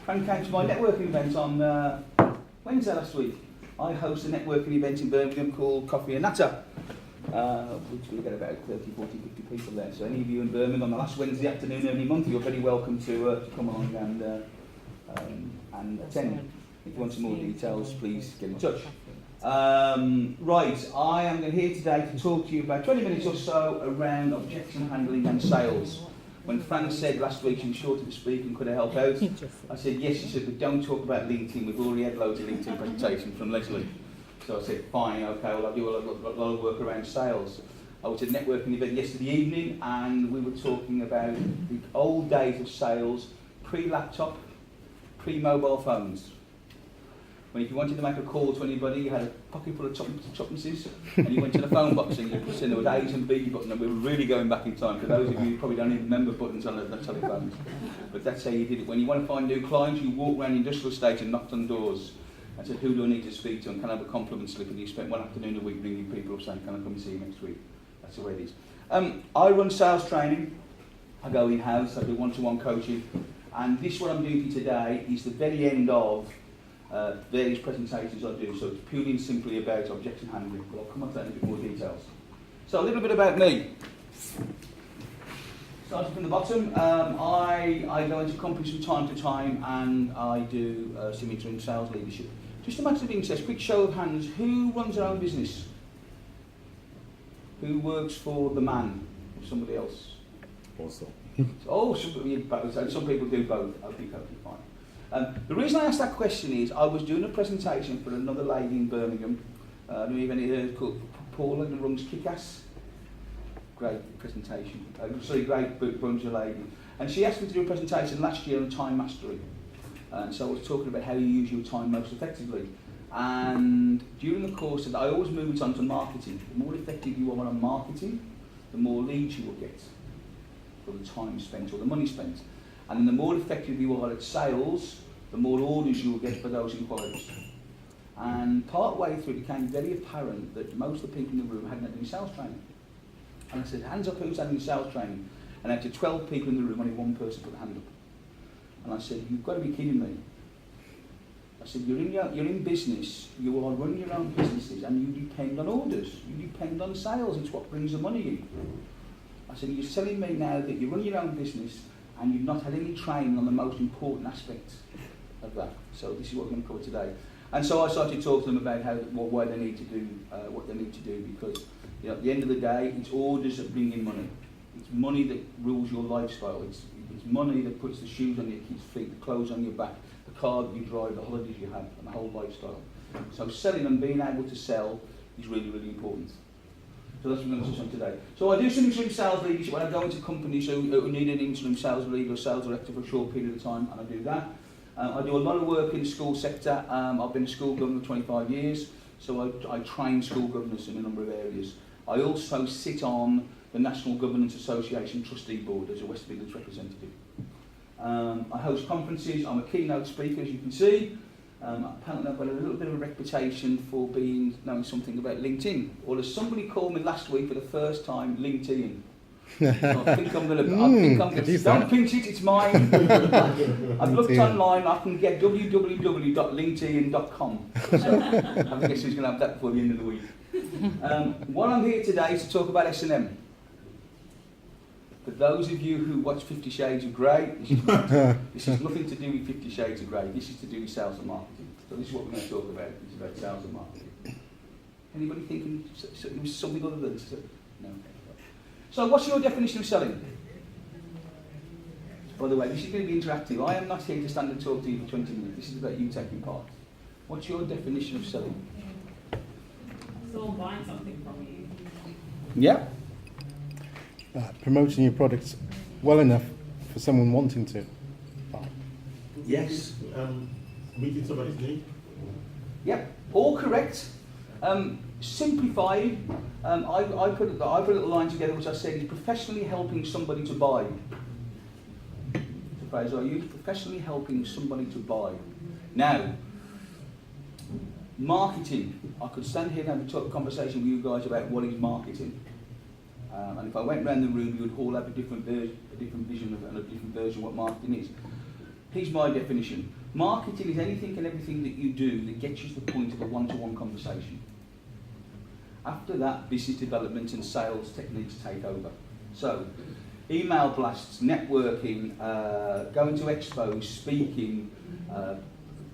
Frank came to my networking event on Wednesday last week. I host a networking event in Birmingham called Coffee and Natter, which we get about 30, 40, 50 people there. So any of you in Birmingham on the last Wednesday afternoon every month, you're very welcome to come along and attend. If you want some more details, please get in touch. Right, I am here today to talk to you about 20 minutes or so around objection handling and sales. When Fran said last week she was short of the speak and could I help out, I said yes. She said, but don't talk about LinkedIn. We've already had loads of LinkedIn presentations from Leslie. So I said, fine, okay, well I'll do a lot of work around sales. I was at a networking event yesterday evening and we were talking about the old days of sales, pre-laptop, pre-mobile phones. When if you wanted to make a call to anybody, you had a pocket full of choppances and you went to the phone box and you pressed in, there was A's and B button, and we were really going back in time. For those of you who probably don't even remember buttons on the telephones. But that's how you did it. When you want to find new clients, you walked around the industrial estate and knocked on doors and said, who do I need to speak to and can I have a compliment slip? And you spent one afternoon a week ringing people up saying, can I come and see you next week? That's the way it is. I run sales training. I go in-house, I do one-to-one coaching. And this, what I'm doing for you today, is the very end of various presentations I do, so it's purely and simply about objection handling, but I'll come on to that in a bit more details. So a little bit about me. Starting from the bottom, I go into companies from time to time and I do some interim sales leadership. Just a matter of interest, quick show of hands, who runs their own business? Who works for the man or somebody else? Also. Oh, some people do both. Okay, fine. The reason I asked that question is I was doing a presentation for another lady in Birmingham. I don't know if any of her called Paula and runs Kick-Ass. Great presentation. Great bunch of lady. And she asked me to do a presentation last year on time mastery. And so I was talking about how you use your time most effectively. And during the course of that, I always move it on to marketing. The more effective you are on marketing, the more leads you will get for the time spent or the money spent. And then the more effective you are at sales, the more orders you will get for those inquiries. And part way through it became very apparent that most of the people in the room hadn't had any sales training. And I said, hands up who's had any sales training? And out of 12 people in the room, only one person put a hand up. And I said, you've got to be kidding me. I said, you're in business, you are running your own businesses and you depend on orders, you depend on sales, it's what brings the money in. I said, you're telling me now that you run your own business and you've not had any training on the most important aspects of that. So this is what we're going to cover today. And so I started talking to them about why they need to do what they need to do, because at the end of the day, it's orders that bring in money. It's money that rules your lifestyle. It's money that puts the shoes on your kids' feet, the clothes on your back, the car that you drive, the holidays you have, and the whole lifestyle. So selling and being able to sell is really, really important. So that's what we're going to touch on today. So I do some interim sales leadership when I go into companies who need an interim sales leader or sales director for a short period of time, and I do that. I do a lot of work in the school sector. I've been a school governor for 25 years, so I train school governors in a number of areas. I also sit on the National Governance Association Trustee Board as a West Midlands representative. I host conferences. I'm a keynote speaker, as you can see. Apparently I've got a little bit of a reputation for knowing something about LinkedIn. Or as somebody called me last week for the first time, LinkedIn. So I think I'm going to, don't pinch it, it's mine. I've looked online, I can get www.linkedin.com. So I guess who's going to have that before the end of the week. What I'm here today is to talk about S&M. For those of you who watch 50 Shades of Grey, this is nothing to do with 50 Shades of Grey, this is to do with sales and marketing. So this is what we're going to talk about, it's about sales and marketing. Anybody thinking it was something other than... No. So what's your definition of selling? By the way, this is going to be interactive. I am not here to stand and talk to you for 20 minutes, this is about you taking part. What's your definition of selling? Someone buying something from you. Yeah. Promoting your products well enough for someone wanting to buy. Yes. Meeting somebody's need. Yep, all correct. Simplified, I put a little line together which I said is professionally helping somebody to buy. The phrase I use, professionally helping somebody to buy. Now, marketing. I could stand here and have a conversation with you guys about what is marketing. And if I went around the room, you would all have a different vision and a different version of what marketing is. Here's my definition. Marketing is anything and everything that you do that gets you to the point of a one-to-one conversation. After that, business development and sales techniques take over. So, email blasts, networking, going to expos, speaking,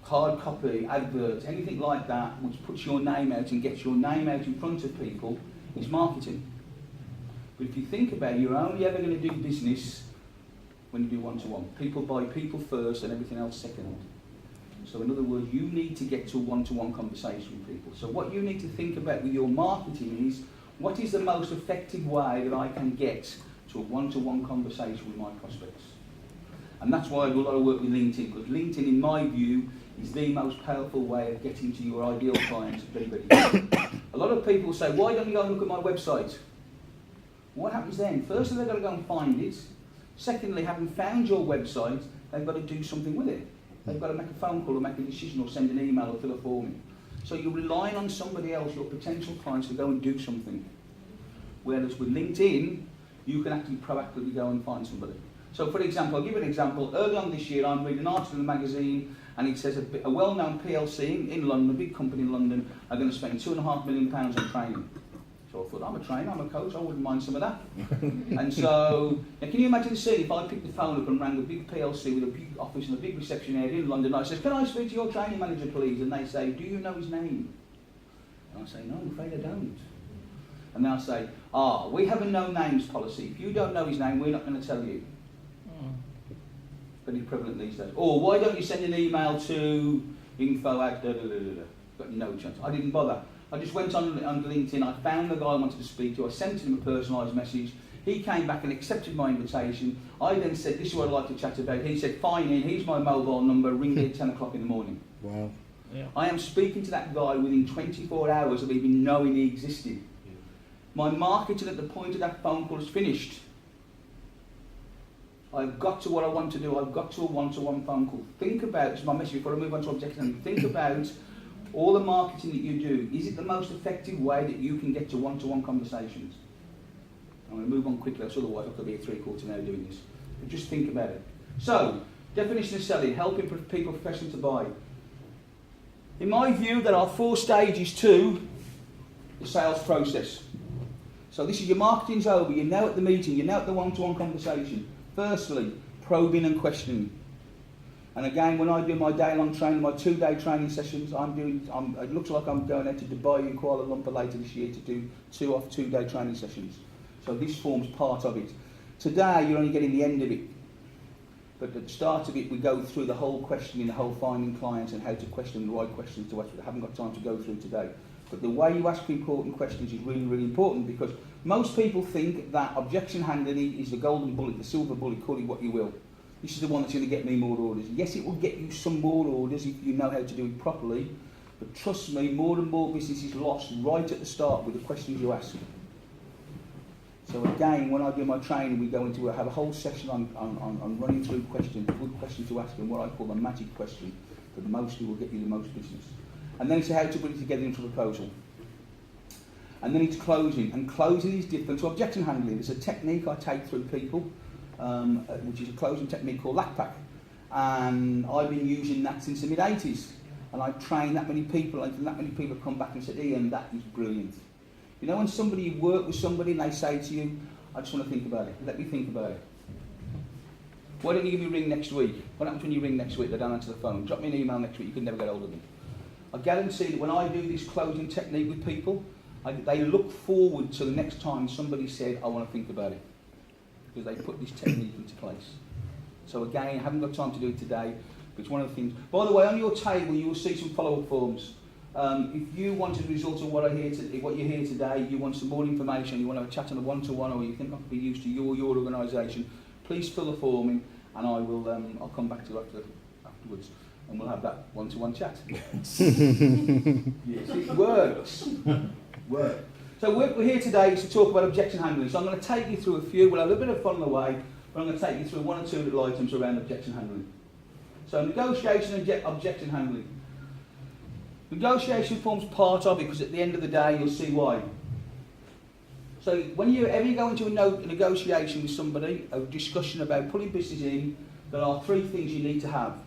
hard copy, adverts, anything like that which puts your name out and gets your name out in front of people is marketing. But if you think about it, you're only ever going to do business when you do one-to-one. People buy people first and everything else second. So in other words, you need to get to a one-to-one conversation with people. So what you need to think about with your marketing is, what is the most effective way that I can get to a one-to-one conversation with my prospects? And that's why I do a lot of work with LinkedIn, because LinkedIn, in my view, is the most powerful way of getting to your ideal clients very, very quickly. A lot of people say, why don't you go and look at my website? What happens then? Firstly, they've got to go and find it. Secondly, having found your website, they've got to do something with it. They've got to make a phone call or make a decision or send an email or fill a form in. So you're relying on somebody else, your potential clients, to go and do something. Whereas with LinkedIn, you can actually proactively go and find somebody. So for example, I'll give you an example. Early on this year, I'm reading an article in the magazine, and it says a well-known PLC in London, a big company in London, are going to spend £2.5 million on training. So I thought, I'm a trainer, I'm a coach, I wouldn't mind some of that. And so, now can you imagine the scene if I picked the phone up and rang a big PLC with a big office and a big reception area in London, and I said, can I speak to your training manager please? And they say, do you know his name? And I say, no, I'm afraid I don't. And they'll say, we have a no names policy. If you don't know his name, we're not going to tell you. Very prevalent these days. Or why don't you send an email to info@. Got no chance. I didn't bother. I just went on LinkedIn, I found the guy I wanted to speak to, I sent him a personalised message, he came back and accepted my invitation. I then said, this is what I'd like to chat about. He said, fine in, here's my mobile number, ring me at 10 o'clock in the morning. Wow. Yeah. I am speaking to that guy within 24 hours of even knowing he existed. My marketing at the point of that phone call is finished. I've got to what I want to do, I've got to a one-to-one phone call. Think about, this is my message before I move on to objection, think about all the marketing that you do. Is it the most effective way that you can get to one-to-one conversations? I'm going to move on quickly, else otherwise I could be a 3/4 hour doing this. But just think about it. So, definition of selling, helping people professionally to buy. In my view, there are 4 stages to the sales process. So this is your marketing's over, you're now at the meeting, you're now at the one-to-one conversation. Firstly, probing and questioning. And again, when I do my day-long training, my 2-day training sessions, it looks like I'm going out to Dubai and Kuala Lumpur later this year to do 2-day training sessions. So this forms part of it. Today, you're only getting the end of it. But at the start of it, we go through the whole questioning, the whole finding clients and how to question the right questions to ask. I haven't got time to go through today. But the way you ask important questions is really, really important, because most people think that objection handling is the golden bullet, the silver bullet, call it what you will. This is the one that's going to get me more orders. Yes, it will get you some more orders if you know how to do it properly, but trust me, more and more business is lost right at the start with the questions you ask. So again, when I do my training, we go into, have a whole session on running through questions, a good question to ask, and what I call the magic question, that mostly will get you the most business. And then it's how to put it together into a proposal. And then it's closing, and closing is different to objection handling. It's a technique I take through people, which is a closing technique called LACPAC. And I've been using that since the mid-80s. And I've trained that many people, and that many people have come back and said, Ian, that is brilliant. You know when you work with somebody and they say to you, I just want to think about it, let me think about it. Why don't you give me a ring next week? What happens when you ring next week, they don't answer the phone? Drop me an email next week, you can never get hold of them. I guarantee that when I do this closing technique with people, they look forward to the next time somebody said, I want to think about it. Because they put this technique into place. So again, I haven't got time to do it today, but it's one of the things. By the way, on your table you will see some follow-up forms. If you want a result of what you hear today, you want some more information, you want to have a chat on a one-to-one, or you think I could be used to your organisation, please fill the form in, and I'll come back to you afterwards, and we'll have that one-to-one chat. Yes, it works. So we're here today is to talk about objection handling. So I'm going to take you through a few. We'll have a bit of fun on the way, but I'm going to take you through 1 or 2 little items around objection handling. So negotiation and objection handling. Negotiation forms part of it, because at the end of the day you'll see why. So when you ever go into a negotiation with somebody, a discussion about pulling business in, there are three things you need to have.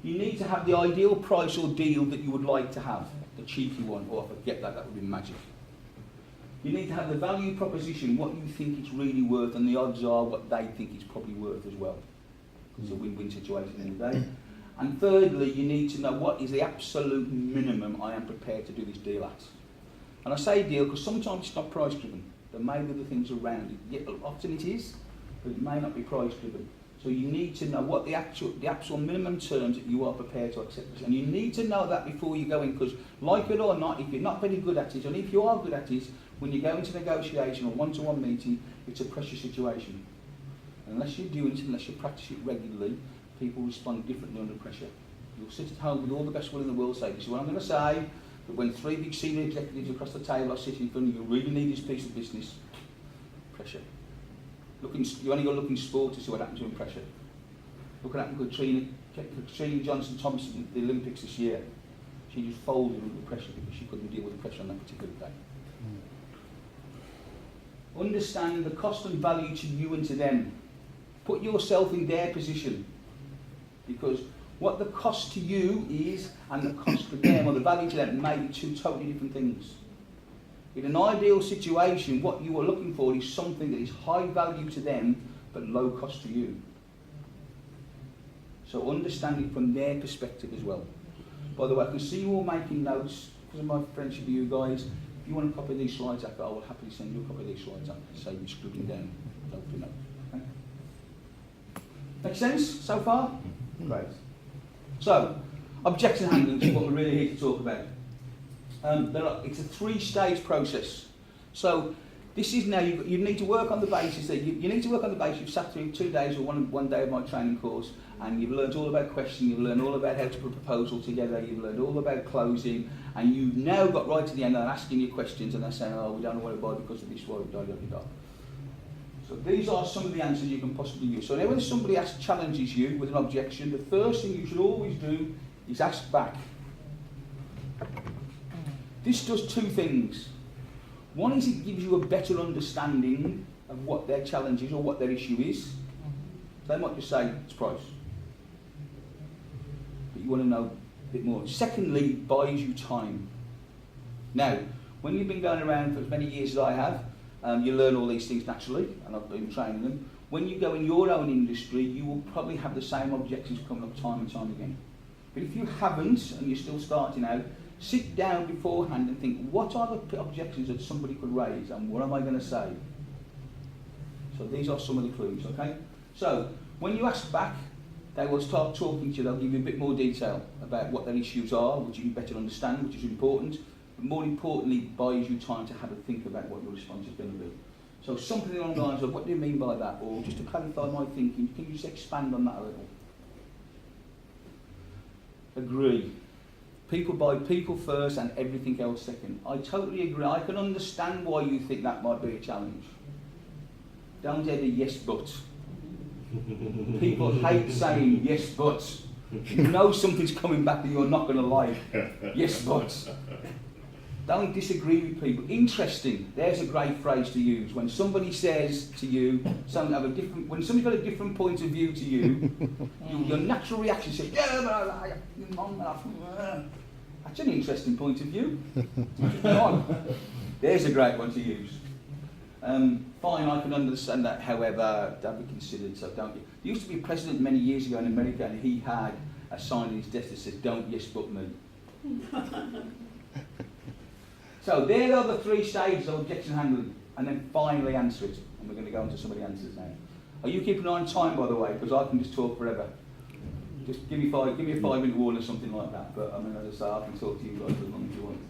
You need to have the ideal price or deal that you would like to have, the cheeky one, or if I forget that, that would be magic. You need to have the value proposition, what you think it's really worth, and the odds are what they think it's probably worth as well. It's a win-win situation in the day. And thirdly, you need to know what is the absolute minimum I am prepared to do this deal at. And I say deal because sometimes it's not price driven. There may be other things around it. Yeah, often it is, but it may not be price driven. So you need to know what the actual minimum terms that you are prepared to accept. And you need to know that before you go in, because like it or not, if you're not very good at it, and if you are good at it, when you go into negotiation or one-to-one meeting, it's a pressure situation. And unless you do it, unless you practice it regularly, people respond differently under pressure. You'll sit at home with all the best will in the world, say, this is what I'm going to say, but when three big senior executives across the table are sitting in front of you, you really need this piece of business. Pressure. You only got to look in sport to see what happens when pressure. Look at what happened with Katrina Johnson-Thompson at the Olympics this year. She just folded under pressure because she couldn't deal with the pressure on that particular day. Understand the cost and value to you and to them. Put yourself in their position, because what the cost to you is and the cost to them, or the value to them, may be two totally different things. In an ideal situation, what you are looking for is something that is high value to them but low cost to you. So understand it from their perspective as well. By the way, I can see you all making notes because of my friendship with you guys. If you want a copy of these slides after, I will happily send you a copy of these slides after, save you scribbling down. Hopefully notes. Okay? Make sense so far? Great. So, objection handling is what we're really here to talk about. It's a three-stage process. So this is now, you need to work on the basis that you need to work on the basis you've sat through 2 days or one day of my training course, and you've learned all about questioning, you've learned all about how to put a proposal together, you've learned all about closing, and you've now got right to the end and they're asking you questions and they're saying, oh, we don't know what to buy because of this, what da da da da. So these are some of the answers you can possibly use. So now when somebody challenges you with an objection, the first thing you should always do is ask back. This does two things. One is it gives you a better understanding of what their challenge is or what their issue is. They might just say it's price, but you want to know a bit more. Secondly, it buys you time. Now, when you've been going around for as many years as I have, you learn all these things naturally, and I've been training them. When you go in your own industry, you will probably have the same objections coming up time and time again. But if you haven't, and you're still starting out, sit down beforehand and think, what are the objections that somebody could raise, and what am I going to say? So these are some of the clues, okay? So, when you ask back, they will start talking to you, they'll give you a bit more detail about what their issues are, which you can better understand, which is important. But more importantly, it buys you time to have a think about what your response is going to be. So something along the lines of, what do you mean by that? Or just to clarify my thinking, can you just expand on that a little? Agree. People buy people first and everything else second. I totally agree. I can understand why you think that might be a challenge. Don't ever yes but. People hate saying yes but. You know something's coming back that you're not going to like. Yes but. Don't disagree with people. Interesting. There's a great phrase to use. When somebody says to you, when somebody's got a different point of view to you, your natural reaction is, yeah, that's an interesting point of view. There's a great one to use. Fine, I can understand that, however, don't be considered, so don't. There used to be a president many years ago in America, and he had a sign in his desk that said, don't yes but me. So there are the three stages of objection handling, and then finally answer it. And we're going to go into some of the answers now. Are you keeping an eye on time, by the way? Because I can just talk forever. Just give me a 5-minute warning or something like that. But I mean, as I say, I can talk to you guys as long as you want.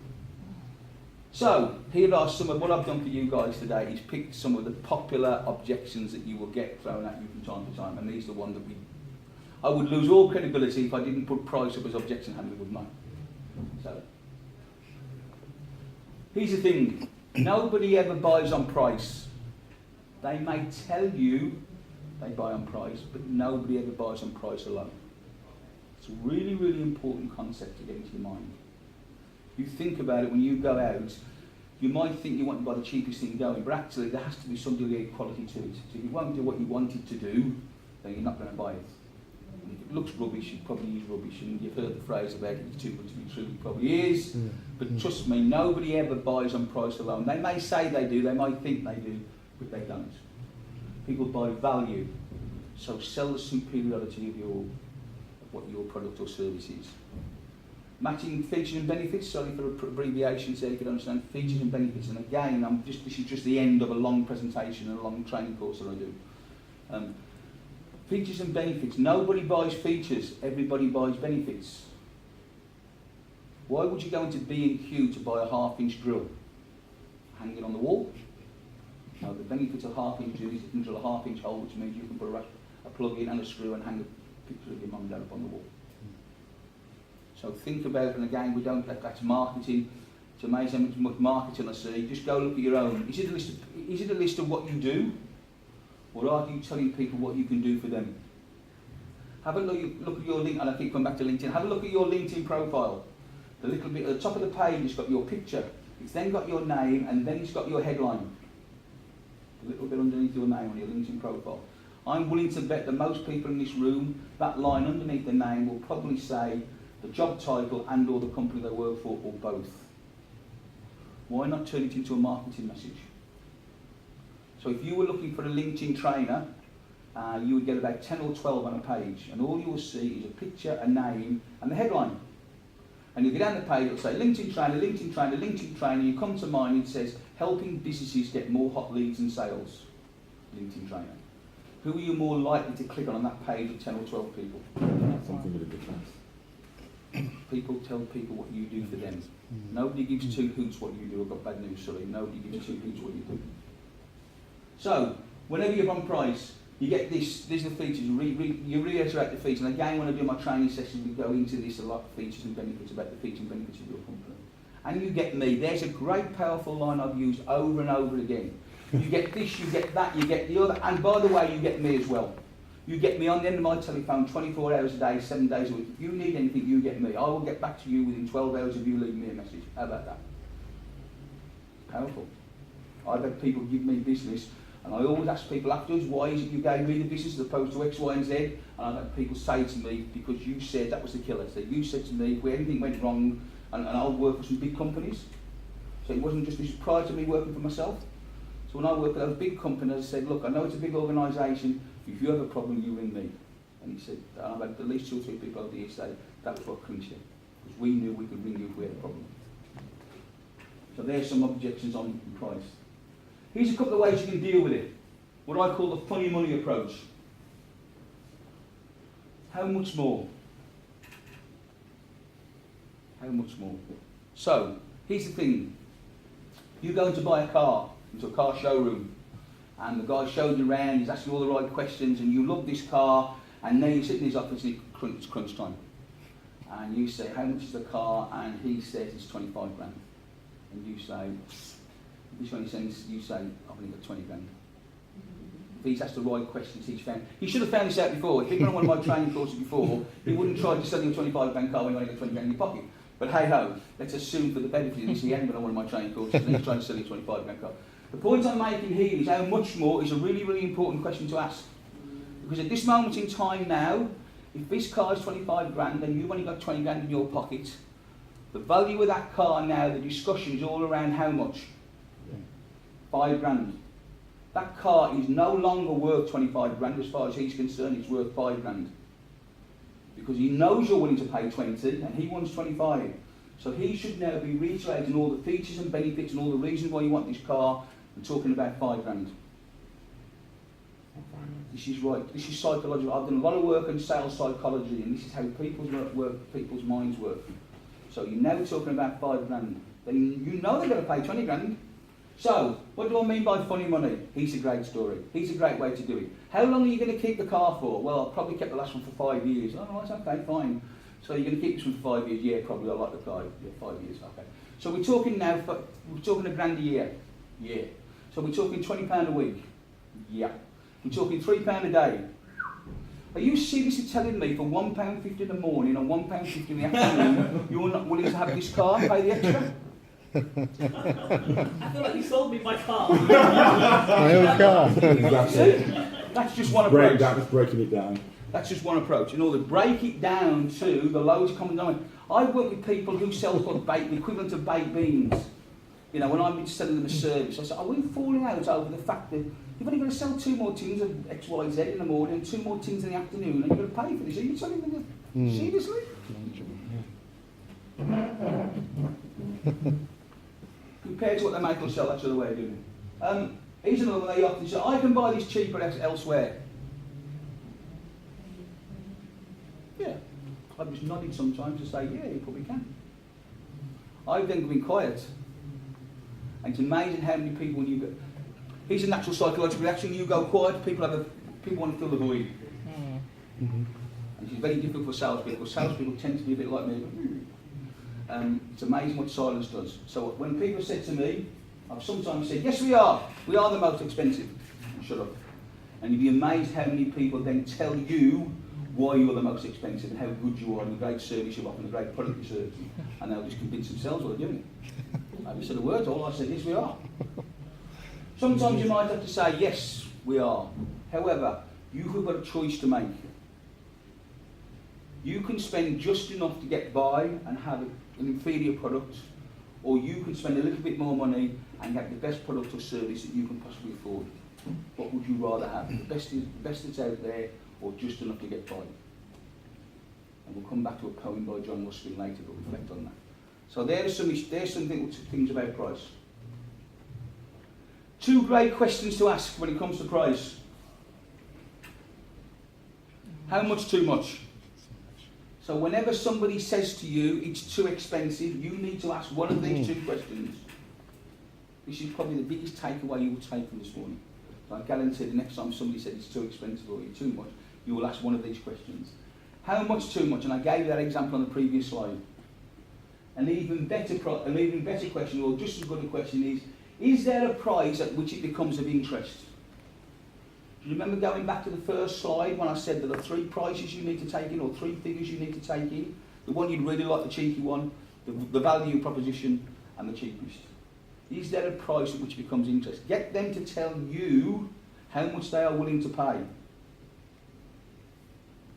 So here are some of what I've done for you guys today. Is picked some of the popular objections that you will get thrown at you from time to time, and these are the ones that I would lose all credibility if I didn't put price up as objection handling, wouldn't I? So. Here's the thing, nobody ever buys on price. They may tell you they buy on price, but nobody ever buys on price alone. It's a really, really important concept to get into your mind. You think about it when you go out, you might think you want to buy the cheapest thing going, but actually there has to be some degree of quality to it. So if you won't do what you wanted to do, then you're not going to buy it. And if it looks rubbish, it probably is rubbish, and you've heard the phrase about it, it's too good to be true, it probably is. But trust me, nobody ever buys on price alone. They may say they do, they might think they do, but they don't. People buy value. So sell the superiority of what your product or service is. Matching features and benefits, sorry for abbreviations there if you don't understand, features and benefits. And again, this is just the end of a long presentation and a long training course that I do. Features and benefits. Nobody buys features, everybody buys benefits. Why would you go into B&Q to buy a 1/2-inch drill? Hang it on the wall? No, the benefit of 1/2-inch drill is you can drill a 1/2-inch hole, which means you can put a plug in and a screw and hang a picture of your mum and dad up on the wall. So think about, and again, that's marketing. It's amazing how much marketing I see. Just go look at your own. Is it a list of what you do? Or are you telling people what you can do for them? Have a look at your link, and I keep coming back to LinkedIn. Have a look at your LinkedIn profile. The little bit at the top of the page, it's got your picture. It's then got your name, and then it's got your headline. A little bit underneath your name on your LinkedIn profile. I'm willing to bet that most people in this room, that line underneath the name will probably say the job title and or the company they work for, or both. Why not turn it into a marketing message? So if you were looking for a LinkedIn trainer, you would get about 10 or 12 on a page, and all you will see is a picture, a name, and the headline. And you get down the page, it'll say LinkedIn trainer, LinkedIn trainer, LinkedIn trainer. You come to mine, it says helping businesses get more hot leads and sales. LinkedIn trainer. Who are you more likely to click on that page of 10 or 12 people? Something with a good chance. People tell people what you do for them. Nobody gives two hoots what you do. I've got bad news, sorry. Nobody gives two hoots what you do. So, whenever you're on price, you get this. These are the features. You reiterate the features. And again, when I do my training sessions, we go into this a lot, features and benefits, about the features and benefits of your company. And you get me. There's a great, powerful line I've used over and over again. You get this, you get that, you get the other. And by the way, you get me as well. You get me on the end of my telephone 24 hours a day, 7 days a week. If you need anything, you get me. I will get back to you within 12 hours of you leaving me a message. How about that? Powerful. I've had people give me business, and I always ask people afterwards, why is it you gave me the business as opposed to X, Y, and Z? And I've had people say to me, because you said that was the killer. So you said to me, if anything went wrong, and I'll work for some big companies. So it wasn't just this prior to me working for myself. So when I work with those big companies, I said, look, I know it's a big organisation. If you have a problem, you ring me. And he said, I've had at least 2 or 3 people over the years say, that was what clinched it. Because we knew we could ring you if we had a problem. So there's some objections on price. Here's a couple of ways you can deal with it. What I call the funny money approach. How much more? How much more? So, here's the thing. You go to buy a car into a car showroom, and the guy showed you around, he's asking all the right questions, and you love this car, and then you sit in his office and it's crunch time. And you say, how much is the car? And he says it's 25 grand. And you say, this one you say, I've only got 20 grand. If he's asked the right questions, he should have found this out before. If he'd been on one of my training courses before, he wouldn't try to sell you a 25 grand car when you only got 20 grand in your pocket. But hey ho, let's assume for the benefit of this, he hadn't been on one of my training courses, and he's trying to sell you a 25 grand car. The point I'm making here is how much more is a really, really important question to ask. Because at this moment in time now, if this car is 25 grand and you've only got 20 grand in your pocket, the value of that car now, the discussion is all around how much? 5 grand. That car is no longer worth 25 grand as far as he's concerned, it's worth 5 grand. Because he knows you're willing to pay 20 and he wants 25. So he should now be reiterating all the features and benefits and all the reasons why you want this car and talking about 5 grand. This is right, this is psychological. I've done a lot of work on sales psychology, and this is how people's people's minds work. So you're now talking about 5 grand. Then you know they're going to pay 20 grand. So, what do I mean by funny money? Here's a great story. Here's a great way to do it. How long are you going to keep the car for? Well, I've probably kept the last one for 5 years. Oh, right, okay, fine. So you're going to keep this one for 5 years? Yeah, probably. I like the car. Yeah, 5 years. Okay. So we're talking now. We're talking £1 a year. Yeah. So we're talking £20 a week. Yeah. We're talking £3 a day. Are you seriously telling me for £1.50 in the morning and £1.50 in the afternoon, you're not willing to have this car and pay the extra? I feel like you sold me my car. My own car. Exactly. That's just one approach. That was breaking it down. That's just one approach. In order to break it down to the lowest common denominator. I work with people who sell the equivalent of baked beans. You know, when I'm selling them a service, I say, are we falling out over the fact that you've only got to sell 2 more tins of X, Y, Z in the morning, 2 more tins in the afternoon, and you've got to pay for this? Are you telling me that? Seriously? Compared to what they make or sell, that's the other way of doing it. Here's another one they often say, I can buy this cheaper elsewhere. Yeah. I've just nodded sometimes to say, yeah, you probably can. I've then been quiet. And it's amazing how many people, when you go, here's a natural psychological reaction, you go quiet, people want to fill the void. And it's very difficult for salespeople, because salespeople tend to be a bit like me. It's amazing what silence does. So when people said to me, I've sometimes said, yes we are the most expensive. Shut up. And you'd be amazed how many people then tell you why you're the most expensive and how good you are and the great service you offer and the great product you serve. And they'll just convince themselves what they're doing. I haven't said a word, all I said is we are. Sometimes you might have to say, yes, we are. However, you have got a choice to make. You can spend just enough to get by and have an inferior product, or you can spend a little bit more money and get the best product or service that you can possibly afford. What would you rather have? The best that's out there, or just enough to get by? And we'll come back to a poem by John Ruskin later, but reflect on that. So there's some things about price. 2 great questions to ask when it comes to price. How much too much? So whenever somebody says to you, it's too expensive, you need to ask one of these 2 questions. This is probably the biggest takeaway you will take from this morning. So I guarantee the next time somebody said it's too expensive or it's too much, you will ask one of these questions. How much too much? And I gave you that example on the previous slide. An even better question, or just as good a question is there a price at which it becomes of interest? Do you remember going back to the first slide when I said there are 3 prices you need to take in, or 3 figures you need to take in? The one you'd really like, the cheeky one, the value proposition, and the cheapest. Is there a price at which it becomes interest? Get them to tell you how much they are willing to pay.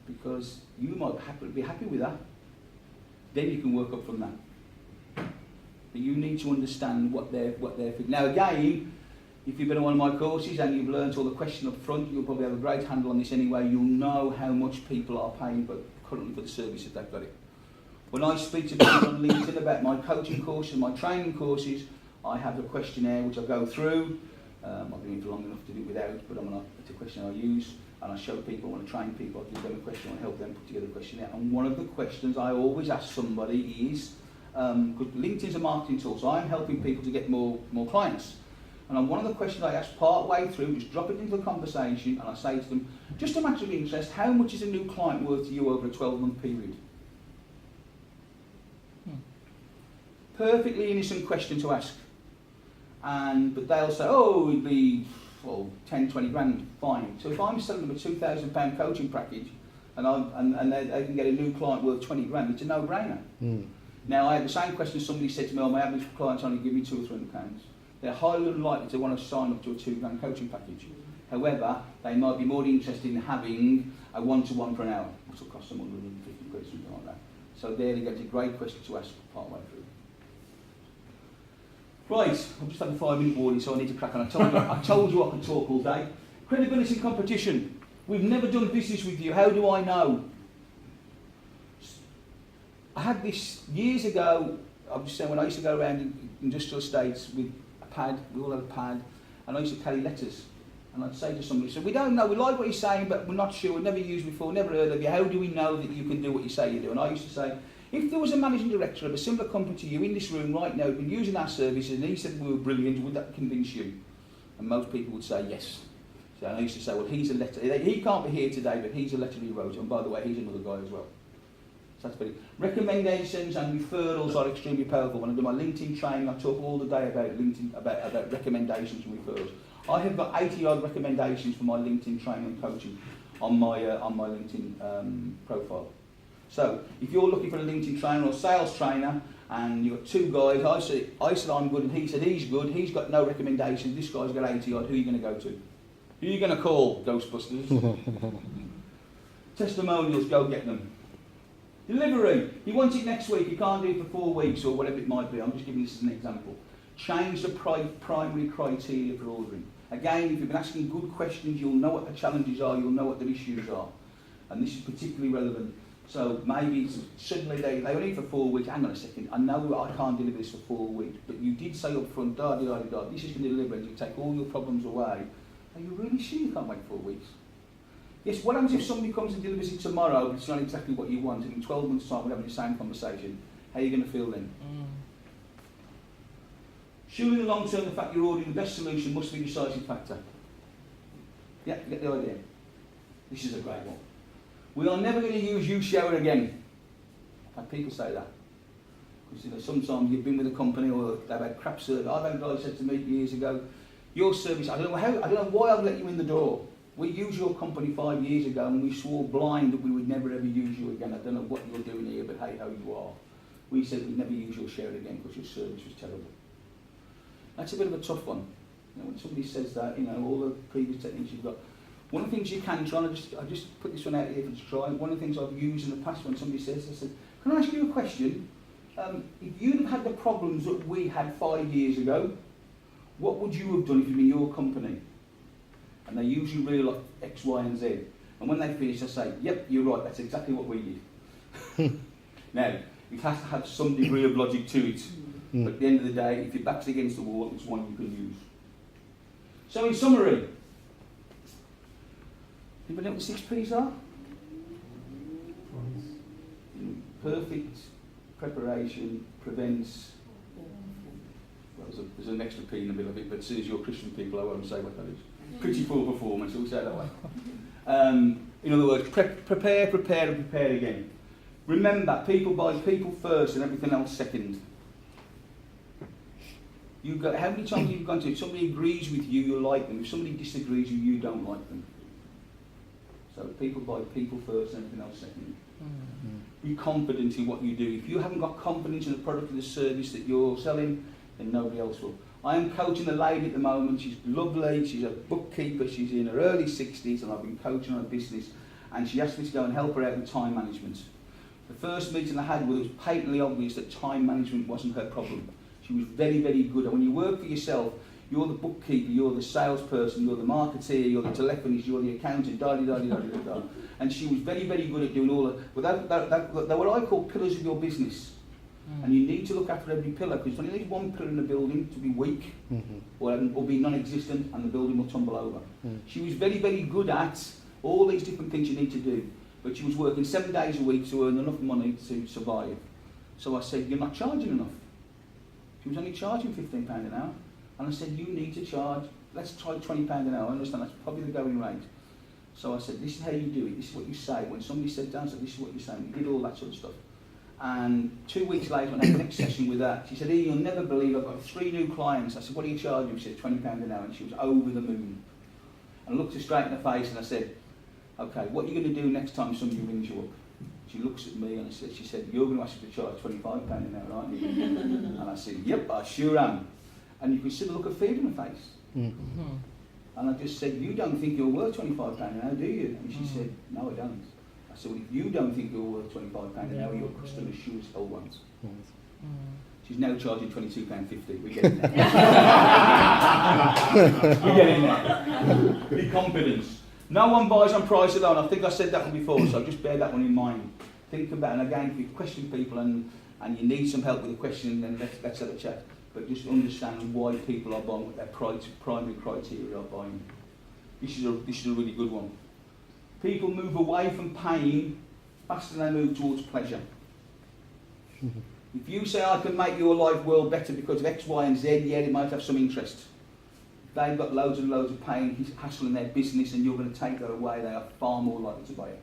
Because you might be happy with that. Then you can work up from that. But you need to understand what they're thinking. Now again, if you've been on one of my courses and you've learnt all the question up front, you'll probably have a great handle on this anyway. You'll know how much people are paying currently for the service if they've got it. When I speak to people on LinkedIn about my coaching courses, my training courses, I have a questionnaire which I go through. I've been in for long enough to do it without, but it's a questionnaire I use, and I show people, when I train people, I give them a question, I help them put together a questionnaire. And one of the questions I always ask somebody is, because LinkedIn's a marketing tool, so I'm helping people to get more clients. And one of the questions I ask part way through, just drop it into the conversation, and I say to them, just a matter of interest, how much is a new client worth to you over a 12-month period? Perfectly innocent question to ask. But they'll say, oh, it'd be 10, 20 grand, fine. So if I'm selling them a £2,000 coaching package and they can get a new client worth 20 grand, it's a no-brainer. Now, I had the same question somebody said to me, my average clients only give me £200 or £300. They're highly unlikely to want to sign up to a £2 grand coaching package. However, they might be more interested in having a one-to-one for an hour, which will cost them 150 quid, something like that. So there you go, it's a great question to ask part way through. Right, I've just had a 5-minute warning, so I need to crack on. I told you I could talk all day. Credibility and competition. We've never done business with you. How do I know? I had this years ago. I'm just saying, when I used to go around in industrial estates with a pad, we all had a pad, and I used to carry letters. And I'd say to somebody, so we don't know, we like what you're saying, but we're not sure, we've never used before, never heard of you. How do we know that you can do what you say you do? And I used to say, if there was a managing director of a similar company to you in this room right now who'd been using our services and he said we were brilliant, would that convince you? And most people would say yes. So I used to say, well, he's a letter. He can't be here today, but he's a letter he wrote. And by the way, he's another guy as well. So that's very. Recommendations and referrals are extremely powerful. When I do my LinkedIn training, I talk all the day about LinkedIn, about recommendations and referrals. I have got 80-odd recommendations for my LinkedIn training and coaching on my LinkedIn profile. So if you're looking for a LinkedIn trainer or sales trainer, and you've got 2 guys, I said I'm good, and he said he's good, he's got no recommendations, this guy's got 80-odd, who are you going to go to? Who are you going to call, Ghostbusters? Testimonials, go get them. Delivery, you want it next week, you can't do it for 4 weeks or whatever it might be. I'm just giving this as an example. Change the primary criteria for ordering. Again, if you've been asking good questions, you'll know what the challenges are, you'll know what the issues are. And this is particularly relevant. So maybe suddenly they only need for 4 weeks. Hang on a second, I know I can't deliver this for 4 weeks, but you did say up front, this is going to deliver and you take all your problems away. Are you really sure you can't wait 4 weeks? Yes, what happens if somebody comes and delivers it tomorrow, but it's not exactly what you want, and in 12 months' time we're having the same conversation? How are you going to feel then? Surely in the long term, the fact you're ordering the best solution must be a decisive factor. Yeah, you get the idea? This is a great one. We are never going to use U-Shower again. I've had people say that. Because sometimes you've been with a company or they've had crap service. I've had a guy said to me years ago, your service, I don't know why I've let you in the door. We used your company 5 years ago and we swore blind that we would never ever use you again. I don't know what you're doing here, but hey ho, you are. We said we'd never use your share again because your service was terrible. That's a bit of a tough one. When somebody says that, all the previous techniques you've got. One of the things you can try, and I just put this one out here for you to try. One of the things I've used in the past when somebody says, I said, can I ask you a question? If you'd have had the problems that we had 5 years ago, what would you have done if you'd been your company? And they usually reel off X, Y, and Z. And when they finish, they say, yep, you're right, that's exactly what we did. Now, it has to have some degree of logic to it. But at the end of the day, if your back's against the wall, it's one you can use. So in summary, anybody know what the 6 P's are? Perfect preparation prevents. Well, there's an extra P in the middle of it, but since you're Christian people, I won't say what that is. Pretty poor performance, we'll say it that way. In other words, prepare, and prepare again. Remember, people buy people first and everything else second. How many times have you gone to, if somebody agrees with you, you like them. If somebody disagrees with you, you don't like them. So people buy people first and everything else second. Be confident in what you do. If you haven't got confidence in the product or the service that you're selling, then nobody else will. I am coaching a lady at the moment. She's lovely. She's a bookkeeper. She's in her early 60s, and I've been coaching her business. And she asked me to go and help her out with time management. The first meeting I had with her, it was patently obvious that time management wasn't her problem. She was very, very good. And when you work for yourself, you're the bookkeeper, you're the salesperson, you're the marketeer, you're the telephonist, you're the accountant, And she was very, very good at doing all of that. They're what I call pillars of your business. And you need to look after every pillar, because you only need one pillar in the building to be weak or be non-existent, and the building will tumble over. She was very, very good at all these different things you need to do, but she was working 7 days a week to earn enough money to survive. So I said, you're not charging enough. She was only charging £15 an hour. And I said, you need to charge, let's try £20 an hour. I understand that's probably the going rate. So I said, this is how you do it, this is what you say. When somebody said down, I said, this is what you're saying. We did all that sort of stuff. And 2 weeks later, when I had the next session with her, she said, you'll never believe I've got 3 new clients. I said, what are you charging? She said, £20 an hour. And she was over the moon. And I looked her straight in the face and I said, okay, what are you going to do next time somebody rings you up? She looks at me and she said, you're going to ask me to charge £25 an hour, aren't you? And I said, yep, I sure am. And you could see the look of fear in her face. And I just said, you don't think you're worth £25 an hour, do you? And she said, no, I don't. I said, well, if you don't think you're worth £25 an hour, your customer sure as hell won't. She's now charging £22.50. We're getting there. We're getting there. Be confident. No one buys on price alone. I think I said that one before, so just bear that one in mind. Think about it. And again, if you question people and you need some help with a question, then let's have a chat. But just understand why people are buying, what their primary criteria are buying. This is a really good one. People move away from pain faster than they move towards pleasure. If you say, I can make your life world better because of X, Y, and Z, yeah, it might have some interest. If they've got loads and loads of pain, hassle in their business, and you're going to take that away, they are far more likely to buy it.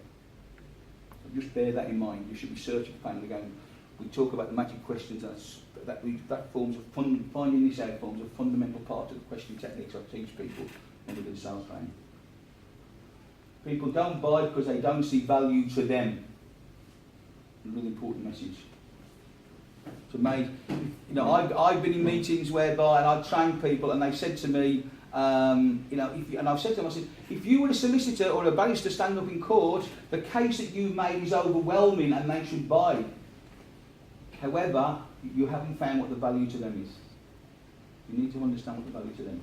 So just bear that in mind. You should be searching for pain. Again, we talk about the magic questions, and that forms of finding this out forms a fundamental part of the question techniques I teach people when we do sales training. People don't buy because they don't see value to them. A really important message. So, mate, I've been in meetings whereby I've trained people and they've said to me, You know, and I've said to them, I said, if you were a solicitor or a barrister stand up in court, the case that you've made is overwhelming and they should buy. However, you haven't found what the value to them is. You need to understand what the value to them is.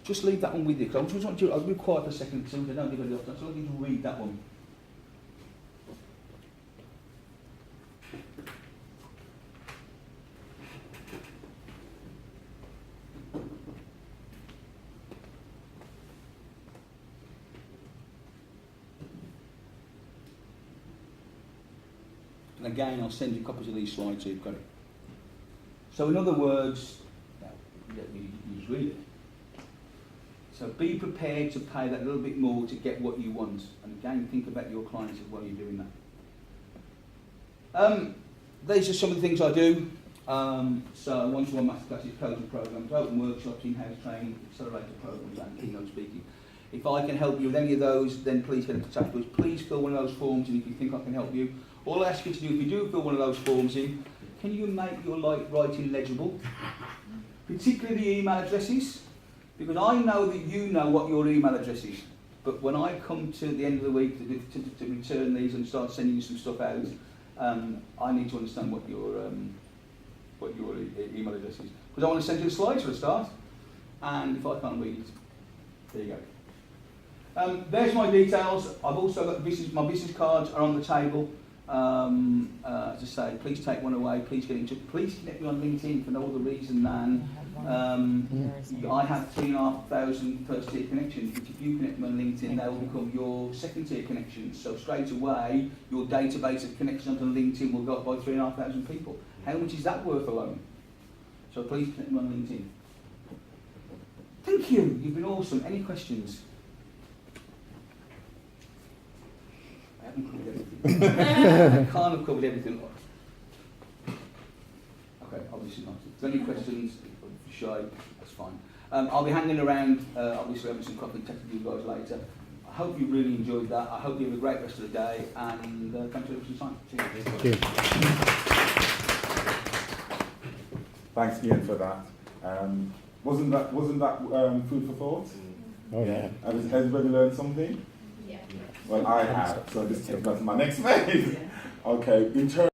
Just leave that one with you, because I just want you, I'll be quiet for a second, because I don't give it up, so I want you to read that one. And again, I'll send you copies of these slides so you've got it. So in other words, you just read it. So be prepared to pay that little bit more to get what you want. And again, think about your clients as well, you're doing that. These are some of the things I do. So one-to-one masterclasses, coaching programs, open workshops, in-house training, accelerator programs, and keynote speaking. If I can help you with any of those, then please get in touch with us. Please fill one of those forms, and if you think I can help you, all I ask you to do, if you do fill one of those forms in, can you make your writing legible? Particularly the email addresses, because I know that you know what your email address is. But when I come to the end of the week to return these and start sending you some stuff out, I need to understand what your email address is. Because I want to send you the slides for a start, and if I can't read it, there you go. There's my details. I've also got my business cards are on the table. As I say, please take one away. Please get into. Please connect me on LinkedIn for no other reason than I have 3,500 first tier connections. Which, if you connect me on LinkedIn, they will become your second tier connections. So straight away, your database of connections on LinkedIn will go up by 3,500 people. How much is that worth alone? So please connect me on LinkedIn. Thank you. You've been awesome. Any questions? I haven't covered everything. I can't have covered everything. Okay, obviously not. If there's any questions, shy, that's fine. I'll be hanging around, obviously having some coffee and texting you guys later. I hope you really enjoyed that. I hope you have a great rest of the day, and thanks for your time. Thank you. Thanks, Ian, for that. Wasn't that food for thought? Oh yeah. Has everybody learned something? Yeah. Well, I have. So this takes us to my next phase. Yeah. Okay. In terms